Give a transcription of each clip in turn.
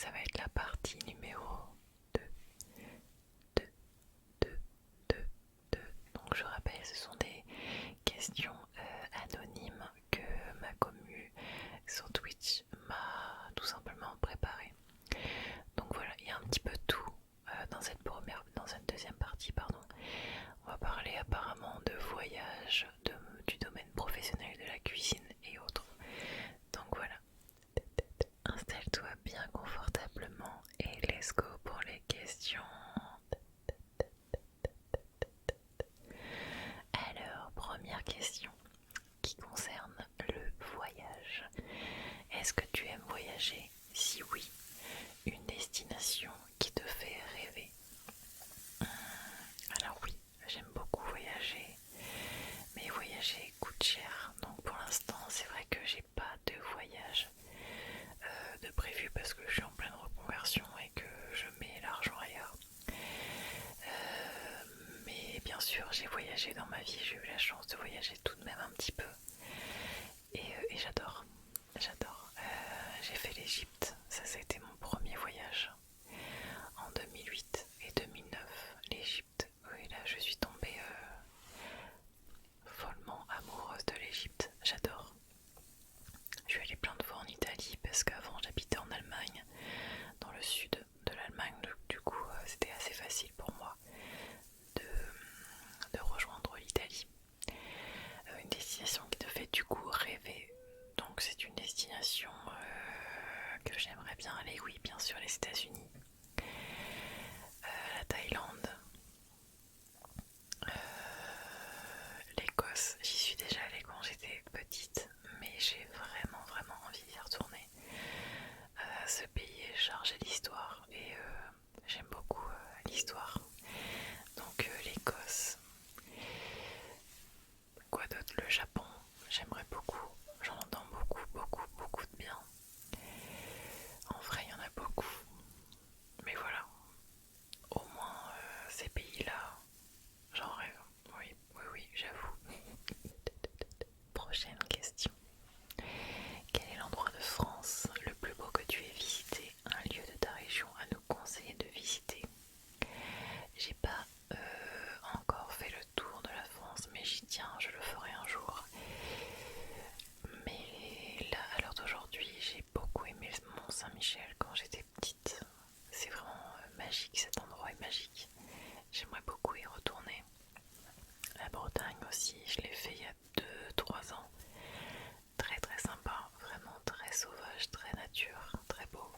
ça va être la partie numéro 2, 2, 2, 2, 2. Donc je rappelle, ce sont des questions anonymes que ma commu sur Twitch m'a tout simplement préparé. Donc voilà, il y a un petit peu tout dans cette deuxième partie, pardon. On va parler apparemment de voyage, du domaine professionnel de la cuisine et autres. Donc voilà, installe-toi bien confortablement et let's go pour les questions. Alors, première question qui concerne le voyage. Est-ce que tu aimes voyager? Si oui, une destination qui te fait rêver? Alors oui, j'aime beaucoup voyager, mais voyager coûte cher. Donc pour l'instant, c'est vrai que j'ai pas de voyage de prévu parce que je suis en pleine reconversion et que je mets l'argent ailleurs. Mais bien sûr, j'ai voyagé dans ma vie, j'ai eu la chance de voyager tout de même un petit peu. Et j'adore, j'adore. J'ai fait l'Égypte, ça a été mon premier voyage en 2008 et 2009. L'Égypte, oui, là je suis tombée follement amoureuse de l'Égypte, j'adore. Je suis allée plein de fois en Italie parce qu'avant j'habitais en Allemagne, dans le sud de l'Allemagne, du coup c'était assez facile pour moi de rejoindre l'Italie. Une destination qui te fait du coup rêver, donc c'est une destination que j'aimerais bien aller, oui bien sûr les États-Unis, la Thaïlande, l'Écosse, j'y suis déjà allée quand j'étais petite, mais j'ai vraiment envie d'y retourner. Ce pays est chargé d'histoire et j'aime beaucoup l'histoire. Donc l'Écosse, quoi d'autre? Le Japon, j'aimerais beaucoup, j'en entends beaucoup de bien. En vrai, il y en a beaucoup, mais voilà, au moins ces pays-là, j'en rêve. Oui, j'avoue. Prochaine question. Quel est l'endroit de France le plus beau que tu aies visité? Un lieu de ta région à nous conseiller de visiter? J'ai pas encore fait le tour de la France, mais j'y tiens, je le ferai un jour. Mais là, à l'heure d'aujourd'hui, j'ai beaucoup aimé le Mont Saint-Michel quand j'étais petite. C'est vraiment magique, cet endroit est magique. J'aimerais beaucoup y retourner. La Bretagne aussi, je l'ai fait il y a 2-3 ans. Très sympa, vraiment très sauvage, très nature, très beau.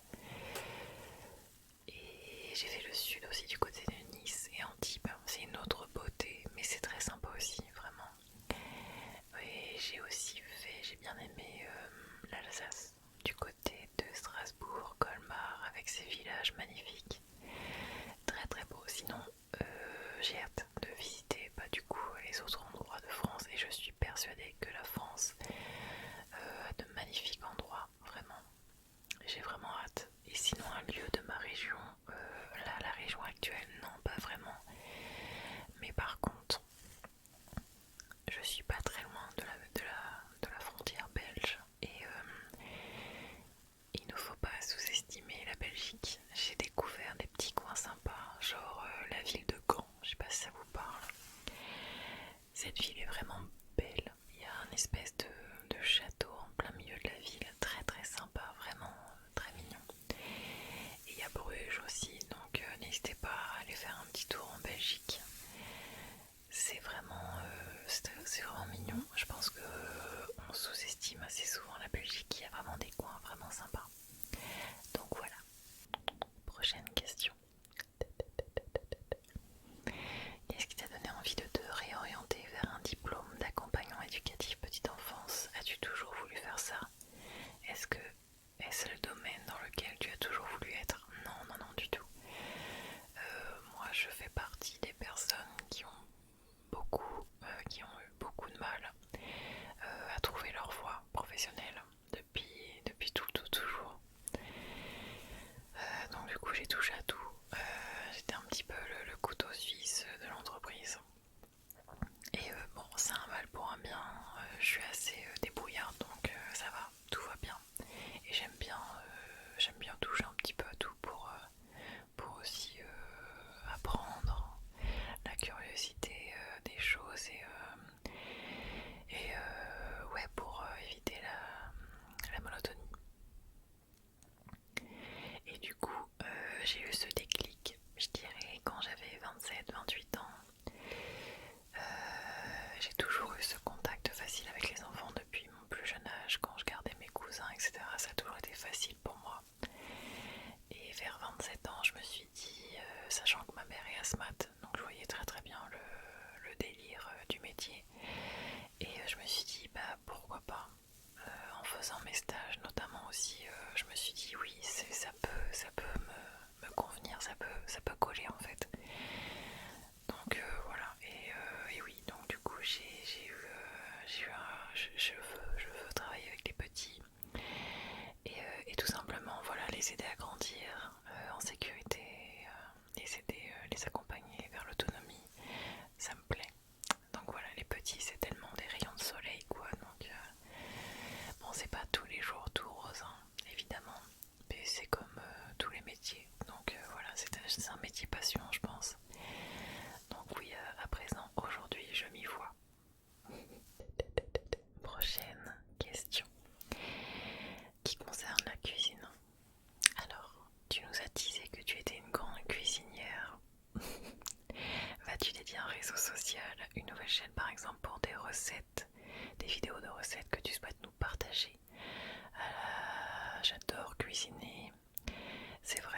Et j'ai fait le sud aussi du côté de Nice et Antibes. C'est une autre beauté, mais c'est très sympa aussi, vraiment. Et j'ai bien aimé l'Alsace, du côté de Strasbourg, Colmar, avec ses villages magnifiques. Très beau. Sinon, j'ai hâte de visiter du coup les autres endroits de France et je suis persuadée que la France a de magnifiques endroits, vraiment. J'ai vraiment hâte. Et sinon, un lieu de ma région, là, la région actuelle, non, pas vraiment. Mais par contre, je suis pas très loin de la frontière belge et il ne faut pas sous-estimer la Belgique. J'ai découvert des petits coins sympas, genre la ville de Gand, je sais pas si ça vous parle. Cette ville est vraiment belle, il y a un espèce de château en plein milieu de la ville, très sympa, vraiment très mignon. Et il y a Bruges aussi, donc n'hésitez pas à aller faire un petit tour en Belgique. C'est vraiment mignon. Je pense que on sous-estime assez souvent la Belgique. Il y a vraiment des coins vraiment sympas. Donc voilà. Prochaine question. Qu'est-ce qui t'a donné envie de te réorienter vers un diplôme d'accompagnant éducatif petite enfance? As-tu toujours voulu faire ça? Est-ce le domaine dans lequel tu as toujours voulu être? Non, du tout. Moi, je fais partie des personnes qui ont eu beaucoup de mal à trouver leur voie professionnelle depuis toujours. Donc du coup j'ai touché à tout. J'étais un petit peu le couteau suisse de l'entreprise. Et bon, c'est un mal pour un bien. Je suis assez débrouillarde donc ça va, tout va bien. Et j'aime bien toucher un petit peu à tout.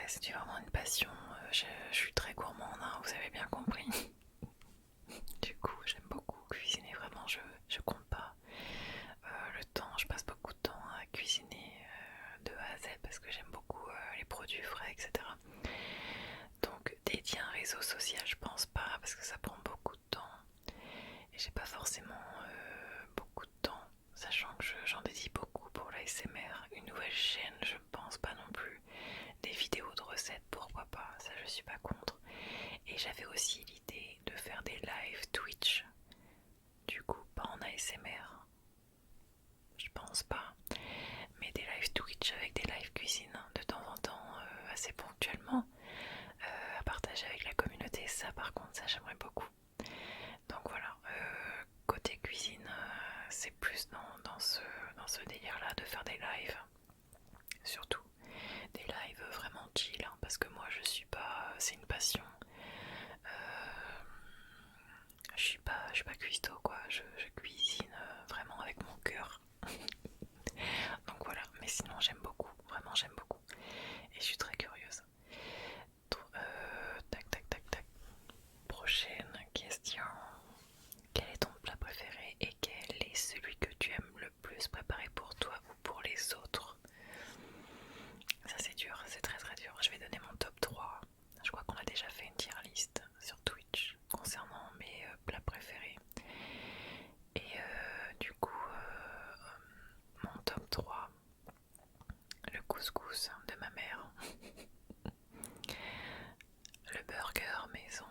c'est vraiment une passion. Je suis très gourmande, hein, vous avez bien compris. Du coup, j'aime beaucoup cuisiner, vraiment, je compte pas le temps. Je passe beaucoup de temps à cuisiner de A à Z parce que j'aime beaucoup les produits frais, etc. Donc, dédier un réseau social, je pense pas parce que ça prend beaucoup de temps. Et j'ai pas forcément beaucoup de temps, sachant que j'en dédie beaucoup pour l'ASMR. Une nouvelle chaîne, je pense pas non plus. Des vidéos de recettes, pourquoi pas, ça je suis pas contre. Et j'avais aussi l'idée de faire des live Twitch. Du coup, pas en ASMR, je pense pas. Mais des live Twitch avec des live cuisine de temps en temps, assez ponctuellement, à partager avec la communauté. Ça par contre, ça j'aimerais beaucoup. Donc voilà, côté cuisine, c'est plus dans ce délire-là de faire des lives. Surtout des lives vraiment chill, hein, parce que moi je suis pas, c'est une passion. Je suis pas cuistot quoi, je cuisine vraiment avec mon cœur. Donc voilà, mais sinon j'aime beaucoup, vraiment j'aime beaucoup. Et je suis très curieuse. Tac tac tac tac. Prochaine question. Quel est ton plat préféré et quel est celui que tu aimes le plus préparer pour toi ou pour les autres? Ça c'est dur, c'est très très dur. Je vais donner mon top 3. Je crois qu'on a déjà fait une tier list sur Twitch concernant mes plats préférés. Et du coup, mon top 3, le couscous de ma mère, le burger maison.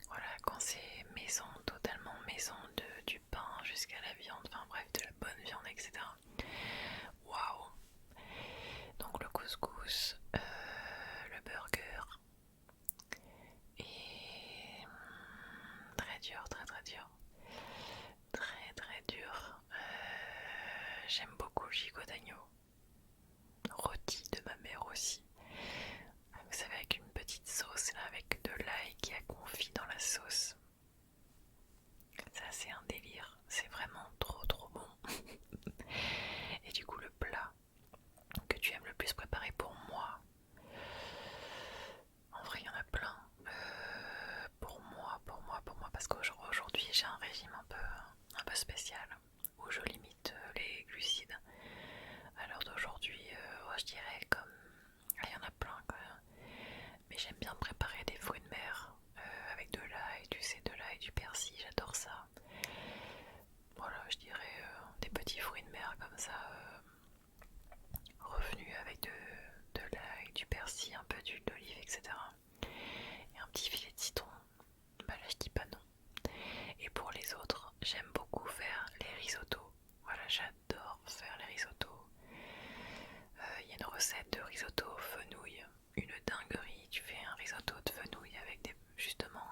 Voilà, quand c'est maison, totalement maison, du pain jusqu'à la viande, enfin bref, de la bonne viande, etc. Waouh! Donc le couscous, le burger, et très dur, très très dur. Très très dur. J'aime beaucoup le gigot d'agneau. Rôti de ma mère aussi. Vous savez, avec une petite sauce là, avec de l'ail qui a confit dans la sauce. Ça c'est un délire. C'est vraiment trop trop bon. Et du coup le plat que tu aimes le plus préparer pour moi. En vrai il y en a plein. Pour moi, parce qu'aujourd'hui j'ai un régime un peu spécial où je limite les glucides. À l'heure d'aujourd'hui, je dirais comme il y en a plein quand même. Mais j'aime bien préparer des fruits de mer avec de l'ail, tu sais, de l'ail, du persil, j'adore ça. Voilà, je dirais des petits fruits de mer comme ça, revenus avec de l'ail, du persil, un peu d'huile d'olive, etc. Et un petit filet de citron. Bah là je dis pas non. Et pour les autres, j'aime beaucoup faire les risottos. Voilà, j'adore faire les risottos. Il y a une recette de risotto fenouil, une dinguerie. Tu fais un risotto de fenouil avec justement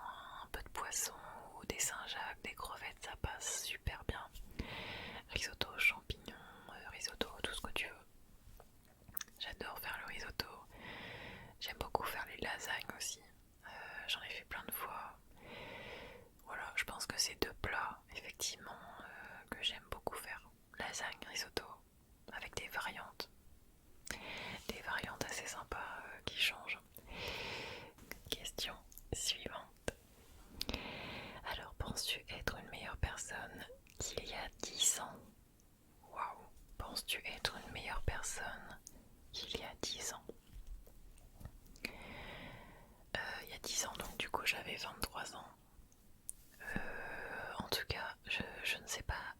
un peu de poisson ou des Saint-Jacques, des crevettes, ça passe super bien. Risotto champignons, risotto, tout ce que tu veux. J'adore faire le risotto. J'aime beaucoup faire les lasagnes aussi. J'en ai fait plein de fois. Voilà, je pense que c'est deux plats, effectivement, que j'aime beaucoup faire. Lasagne, risotto, avec des variantes. Des variantes assez sympas qui changent. Question suivante. Alors, penses-tu être une meilleure personne qu'il y a 10 ans? Waouh! Penses-tu être une meilleure personne qu'il y a 10 ans? Il y a 10 ans, donc du coup j'avais 23 ans. En tout cas, je ne sais pas,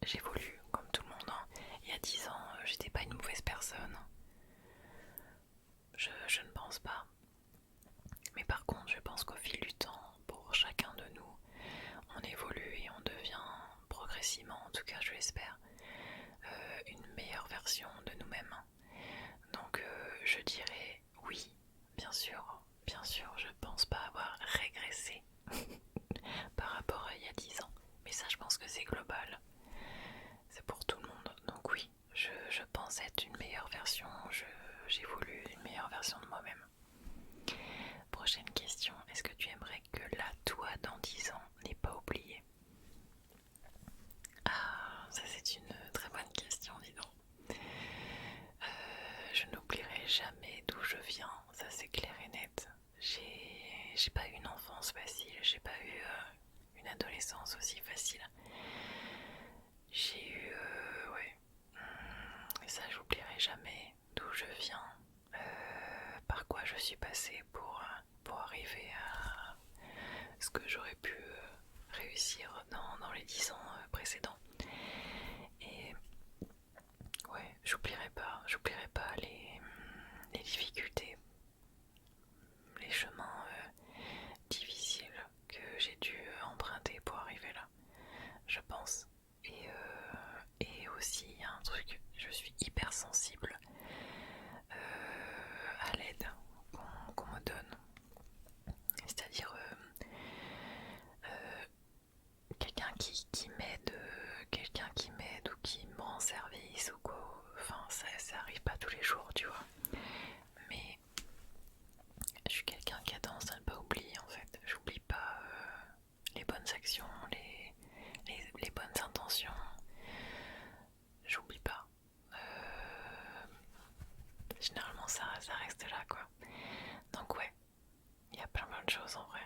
j'évolue comme tout le monde, hein. Il y a 10 ans, j'étais pas une mauvaise personne. Je ne pense pas. Mais par contre, je pense qu'au fil du temps, pour chacun de nous, on évolue et on devient progressivement, en tout cas je l'espère, une meilleure version de nous-mêmes. Donc je dirais oui, bien sûr, je pense pas avoir régressé par rapport à il y a 10 ans. Mais ça, je pense que c'est global. C'est pour tout le monde. Donc oui, je pense être une meilleure version. J'évolue une meilleure version de moi-même. Prochaine question. Est-ce que tu aimerais que la toi dans 10 ans n'ait pas oublié? Ah, ça c'est une très bonne question, dis donc. Je n'oublierai jamais d'où je viens, ça c'est clair et net. J'ai pas eu une enfance facile, j'ai pas eu une adolescence aussi facile. J'ai eu, ouais, et ça j'oublierai jamais d'où je viens, par quoi je suis passée pour arriver à ce que j'aurais pu réussir dans les 10 ans précédents. Et ouais, j'oublierai pas les difficultés, les chemins difficiles que j'ai dû emprunter pour arriver là, je pense. Et aussi, il y a un truc, je suis hyper sensible à l'aide qu'on me donne. C'est-à-dire quelqu'un qui m'aide ou qui me rend service ou quoi. Enfin, ça arrive pas tous les jours, tu vois. Mais je suis quelqu'un qui a tendance à ne pas oublier en fait. J'oublie pas les bonnes actions, les bonnes intentions. J'oublie pas. Généralement ça reste là quoi. Donc ouais, il y a plein de choses en vrai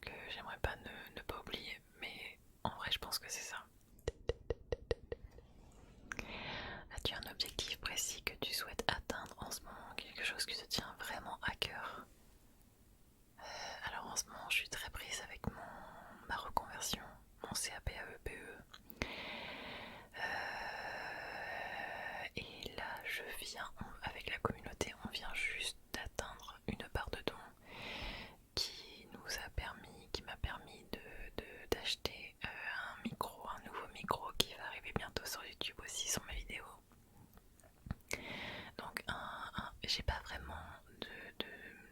que j'aimerais pas ne pas oublier. Mais en vrai je pense que c'est ça. As-tu un objectif précis que tu souhaites atteindre en ce moment? Quelque chose qui te tient vraiment à cœur? Alors en ce moment je suis très prise avec ma reconversion, mon CAP AEPE. Et là je viens, avec la communauté, on vient juste d'atteindre une barre de dons qui m'a permis d'acheter un nouveau micro qui va arriver bientôt sur YouTube aussi, sur mes vidéos. Donc j'ai pas vraiment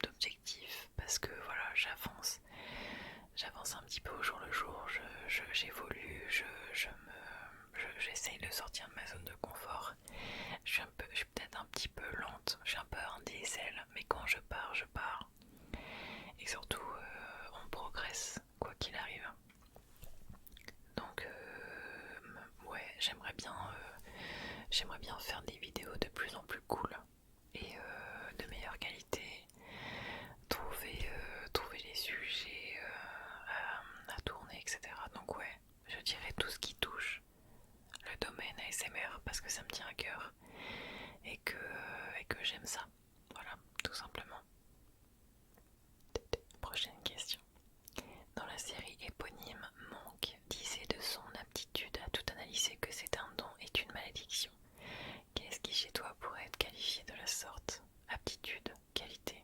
d'objectif parce que voilà, j'avance un petit peu au jour le jour, j'évolue, j'essaye de sortir de ma zone de confort. Je suis peut-être un petit peu lente, je suis un peu un diesel, mais quand je pars, je pars. Et surtout, on progresse, quoi qu'il arrive. Donc, ouais, j'aimerais bien faire des vidéos de plus en plus cool et de meilleure qualité. Trouver les sujets à tourner, etc. Donc, ouais, je dirais tout ce qui touche le domaine ASMR parce que ça me tient à cœur et que j'aime ça. Voilà, tout simplement. Prochaine question. Dans la série éponyme, Monk disait de son aptitude à tout analyser que c'est un don et une malédiction. Qu'est-ce qui chez toi pourrait être qualifié de la sorte? Aptitude, qualité.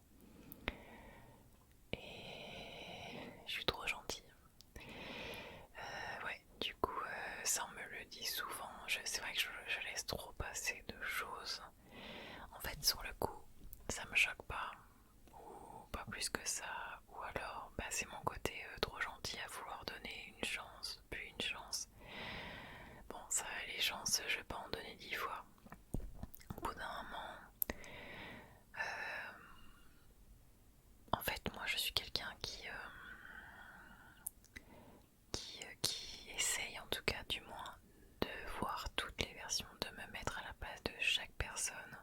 Et je suis trop gentille. Ouais, du coup, ça on me le dit souvent. C'est vrai que je laisse trop passer de choses. En fait, sur le coup, ça me choque pas. Ou pas plus que ça. Ou alors, bah, c'est mon côté trop gentil à vouloir donner une chance, puis une chance. Bon, ça, les chances, je vais pas en donner 10 fois. Au bout d'un moment, en fait, moi, je suis quelqu'un qui essaye, en tout cas, du moins, de voir toutes les versions, de me mettre à la place de chaque personne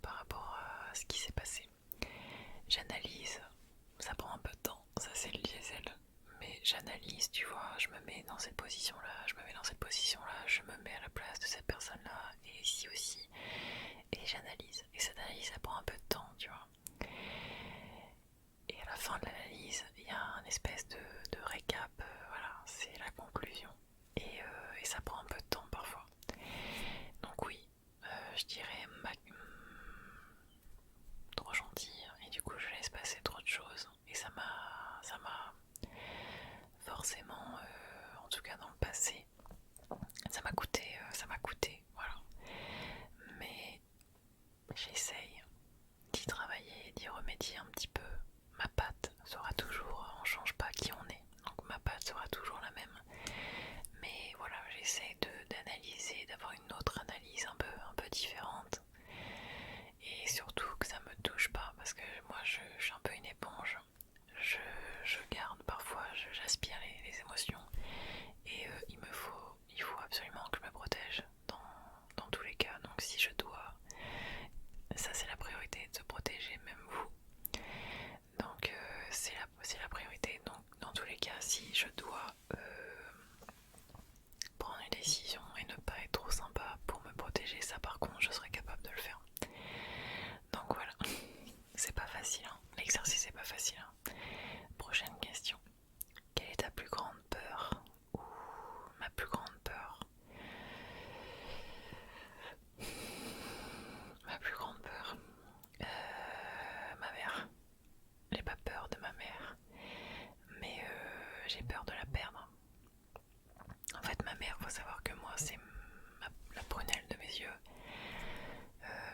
par rapport à ce qui s'est passé. J'analyse, ça prend un peu de temps, ça c'est le diesel, mais j'analyse, tu vois, je me mets dans cette position-là, je me mets dans cette position-là, je me mets à la place de cette personne-là, et ici aussi, et j'analyse, et cette analyse ça prend un peu de temps, tu vois. Et à la fin de l'analyse, il y a un espèce de récap, voilà, c'est la conclusion, et ça prend un peu de temps parfois. Donc oui, je dirais trop gentille et du coup je laisse passer trop de choses et ça m'a forcément en tout cas dans le passé ça m'a coûté voilà, mais j'essaye d'y travailler, d'y remédier un petit peu. Ma patte sera toujours, on change pas qui on est, donc ma patte sera toujours la même, mais voilà, j'essaie d'analyser, d'avoir une autre analyse un peu différente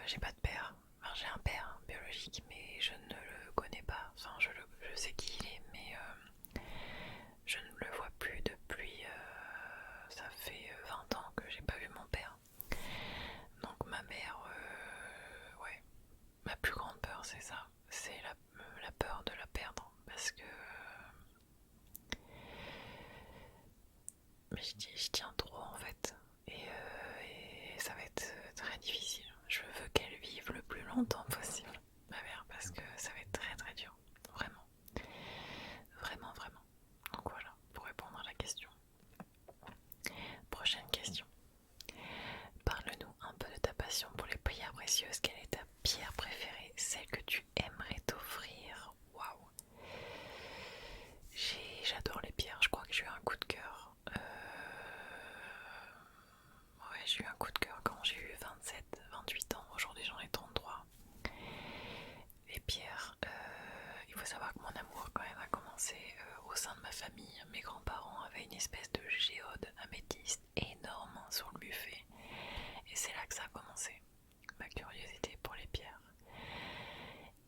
j'ai pas de père. Enfin, j'ai un père biologique, mais je ne le connais pas. Enfin, je sais qui il est, mais je ne le vois plus depuis. Ça fait 20 ans que j'ai pas vu mon père. Donc ma mère, ouais, ma plus grande peur c'est ça. C'est la peur de la perdre. Parce que mais je tiens trop en fait. Et ça va être très difficile. Je veux qu'elle vive le plus longtemps possible, ma mère, parce que ça va être très très dur. Vraiment. Vraiment, vraiment. Donc voilà, pour répondre à la question. Prochaine question. Parle-nous un peu de ta passion pour les pierres précieuses. Quelle est ta pierre préférée? Celle que tu aimerais t'offrir? Waouh! J'adore les pierres, je crois que j'ai eu un coup de cœur. Ouais, j'ai eu un coup de cœur quand j'ai eu 27, 28 ans. Aujourd'hui j'en ai 33. Les pierres, il faut savoir que mon amour quand même a commencé au sein de ma famille. Mes grands-parents avaient une espèce de géode améthyste énorme sur le buffet. Et c'est là que ça a commencé, ma curiosité pour les pierres.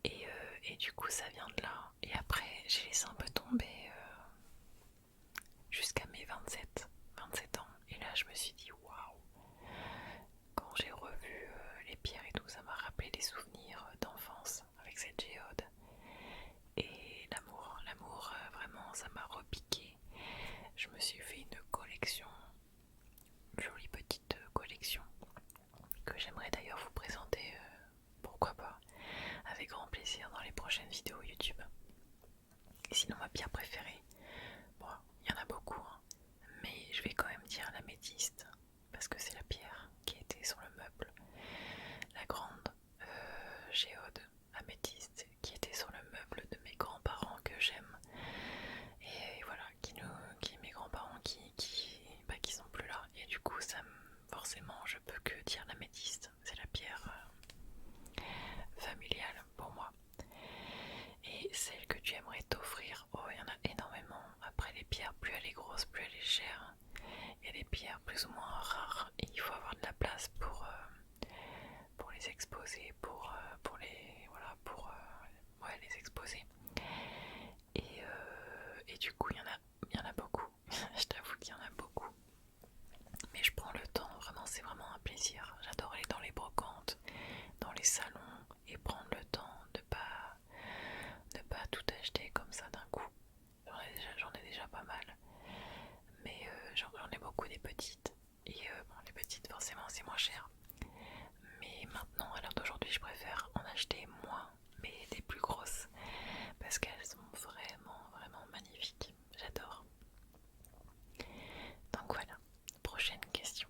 Et du coup ça vient de là. Et après j'ai laissé un peu tomber jusqu'à mes 27 ans. Et là je me suis dit waouh. Quand j'ai revu les pierres et tout, ça m'a rappelé des souvenirs d'enfance avec cette géode. Et l'amour, vraiment, ça m'a repiqué. Je me suis fait une collection, une jolie petite collection, que j'aimerais d'ailleurs vous présenter, pourquoi pas, avec grand plaisir dans les prochaines vidéos YouTube. Et sinon, ma pierre préférée, bon, il y en a beaucoup, hein, mais je vais quand même dire l'améthyste, parce que c'est la pierre qui était sur le meuble. La grande géode améthyste qui était sur le meuble de mes grands-parents que j'aime. Et voilà, mes grands-parents qui sont plus là. Et du coup, forcément, je peux que dire l'améthyste. C'est la pierre familiale pour moi. Et celle que tu aimerais t'offrir, oh, il y en a énormément. Après, les pierres, plus elle est grosse, plus elle est chère. Il y a des pierres plus ou moins rares et il faut avoir de la place pour les exposer, pour les voilà, ouais, les exposer. Et du coup, il y en a beaucoup. Je t'avoue qu'il y en a beaucoup. Mais je prends le temps, vraiment, c'est vraiment un plaisir. J'adore aller dans les brocantes, dans les salons et prendre le temps de pas tout acheter comme ça d'un coup. J'en ai déjà pas mal. Mais j'en ai beaucoup des petites. Et bon, les petites, forcément, c'est moins cher. Mais maintenant, à l'heure d'aujourd'hui, je préfère en acheter moins, mais des plus grosses. Parce qu'elles sont vraiment, vraiment magnifiques. J'adore. Donc voilà, prochaine question.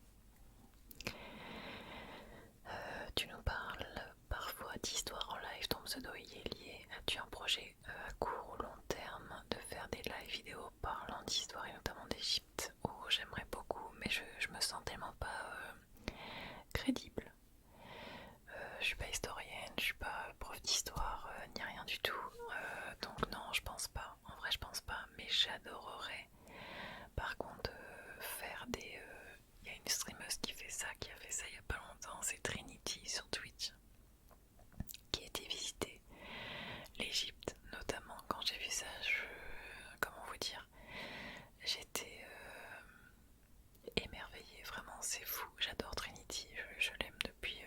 Tu nous parles parfois d'histoire en live, ton pseudo y est lié. As-tu un projet à court ou long terme de faire des live vidéos parlant d'histoire et notamment d'Égypte? Oh, j'aimerais beaucoup, mais je me sens tellement pas crédible. Je suis pas historienne, je suis pas prof d'histoire, ni rien du tout. Donc non, je pense pas. En vrai, je pense pas, mais j'adorerais. Par contre, faire des... Il y a une streameuse qui a fait ça il y a pas longtemps, c'est Trinity sur Twitch, qui a été visiter l'Égypte, notamment. Quand j'ai vu ça, comment vous dire, j'étais émerveillée, vraiment, c'est fou. J'adore Trinity, je l'aime depuis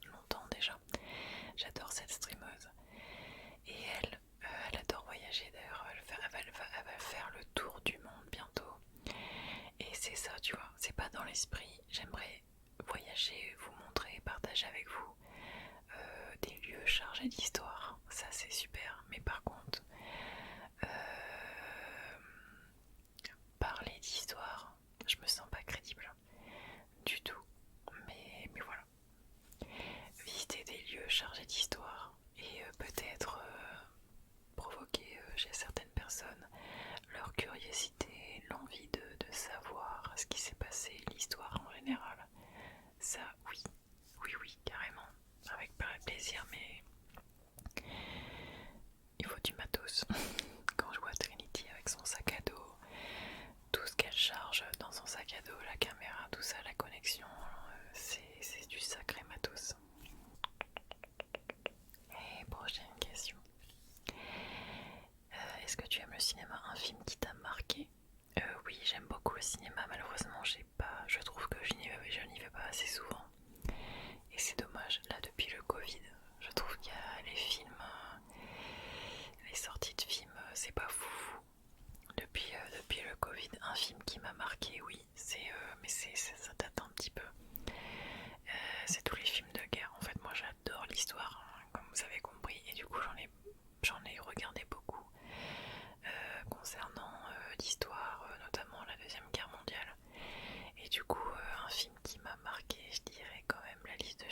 longtemps déjà. J'adore cette streameuse. Et elle adore voyager d'ailleurs, elle va faire le tour du monde bientôt. Et c'est ça, tu vois, c'est pas dans l'esprit. J'aimerais voyager, vous montrer, partager avec vous des lieux chargés d'histoire. Ça c'est super, mais par contre, parler d'histoire, je me sens pas crédible du tout. Mais voilà. Visiter des lieux chargés d'histoire et peut-être provoquer chez certaines personnes leur curiosité, l'envie de savoir ce qui s'est passé, l'histoire en général. Ça, oui, oui, oui, carrément, avec plaisir, mais il faut du matos. Quand je vois Trinity avec son sac à dos, tout ce qu'elle charge dans son sac à dos, la caméra, tout ça, la connexion, c'est du sacré matos.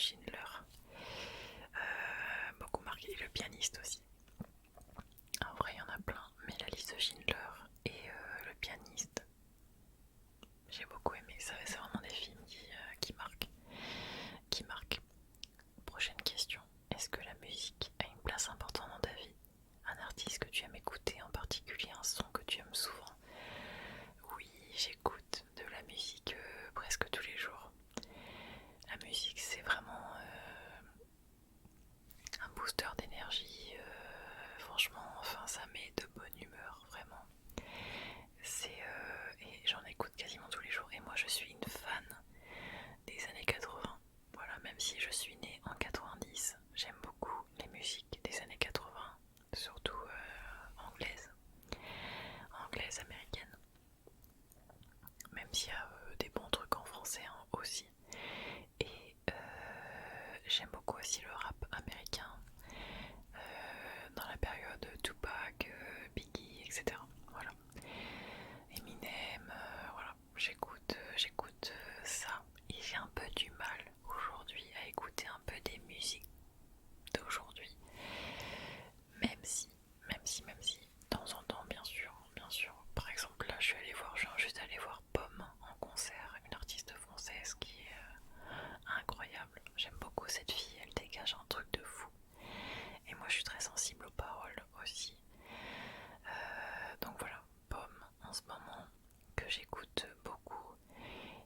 Schindler. Beaucoup marqué. Et Le Pianiste aussi. En vrai, il y en a plein, mais La Liste de Schindler et Le Pianiste, j'ai beaucoup aimé. Ça, c'est vraiment des films qui marquent. Qui marquent. Prochaine question. Est-ce que la musique a une place importante dans ta vie? Un artiste que tu aimes écouter en particulier, un son que tu aimes souvent? Oui, j'écoute de la musique presque tous les jours. La musique, c'est vraiment un booster d'énergie. Franchement, enfin, ça met de bonne humeur, vraiment. Et j'en écoute quasiment tous les jours. Et moi, je suis une fan des années 80. Voilà, même si je suis née en 90, j'aime beaucoup les musiques des années 80, surtout anglaises, américaines. Même s'il y a des bons trucs en français hein, aussi. Et j'aime beaucoup aussi le rap américain dans la période Tupac, Biggie, etc. Voilà. Eminem, voilà. J'écoute ça. Et j'ai un peu du mal aujourd'hui à écouter un peu des musiques d'aujourd'hui. Même si, de temps en temps, bien sûr. Par exemple, là, je viens juste aller voir Pomme en concert, une artiste française qui est incroyable. J'aime beaucoup cette fille, elle dégage un truc de fou. Et moi, je suis très sensible aux paroles aussi. Donc voilà, Pomme en ce moment que j'écoute beaucoup.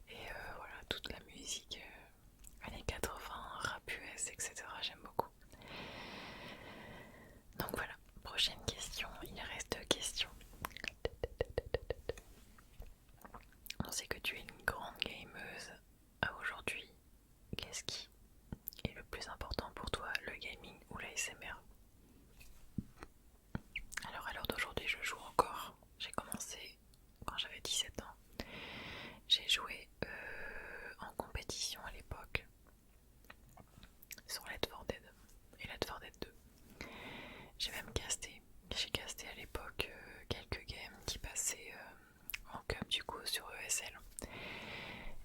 Et voilà, toute la musique années 80, rap US, etc. J'aime beaucoup. Donc voilà, prochaine question. Il reste 2 questions. On sait que tu es une grande gameuse. Aujourd'hui, qu'est-ce qui est le plus important pour toi, le gaming ou la SMR? Alors à l'heure d'aujourd'hui, je joue encore. J'ai commencé quand j'avais 17 ans. J'ai joué en compétition à l'époque sur Left 4 Dead et Left 4 Dead 2. J'ai casté à l'époque quelques games qui passaient en cup du coup sur ESL.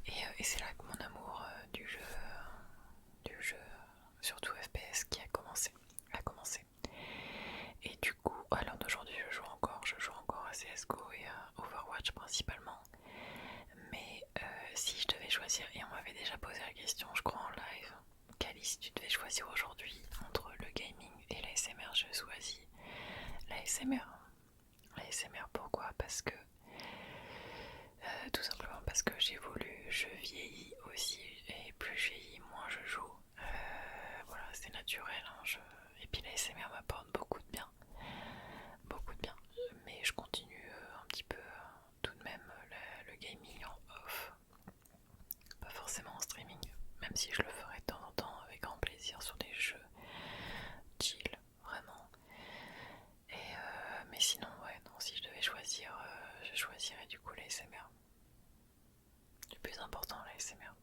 Et c'est là que mon amour du jeu, surtout FPS, qui a commencé. Et du coup, à l'heure d'aujourd'hui, je joue encore à CSGO et à Overwatch principalement. Mais si je devais choisir, et on m'avait déjà posé la question, je crois en live, Calice, si tu devais choisir aujourd'hui entre le gaming et la SMR, je choisis la SMR. La SMR, pourquoi? Parce que tout simplement parce que j'évolue, je vieillis aussi, et plus je vieillis, moins je joue. Voilà, c'est naturel. Hein, et puis la SMR m'apporte beaucoup de bien. Beaucoup de bien. Mais je continue un petit peu tout de même le gaming en off. Pas forcément en streaming, même si je le ferai de temps en temps avec grand plaisir sur des jeux chill, vraiment. Mais sinon, ouais, non, si je devais choisir, je choisirais du coup la SMR. Le plus important, la SMR.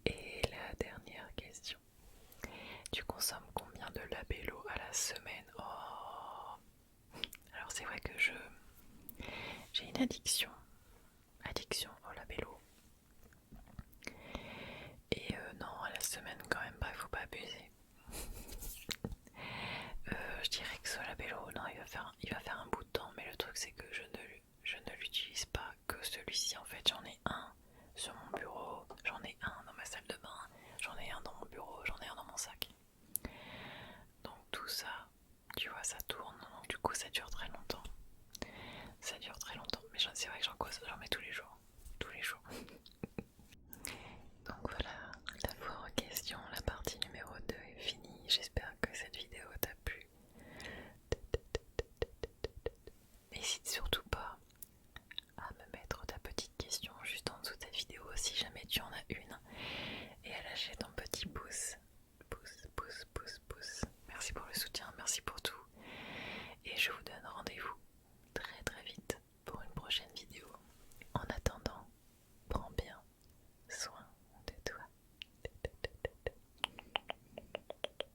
Et la dernière question. Tu consommes combien de labello à la semaine? Oh. Alors c'est vrai que j'ai une addiction au labello. Et non, à la semaine quand même, bref, faut pas abuser. Je dirais que ce labello, non, il va faire un bout de temps, mais le truc c'est que je ne l'utilise pas que celui-ci en fait.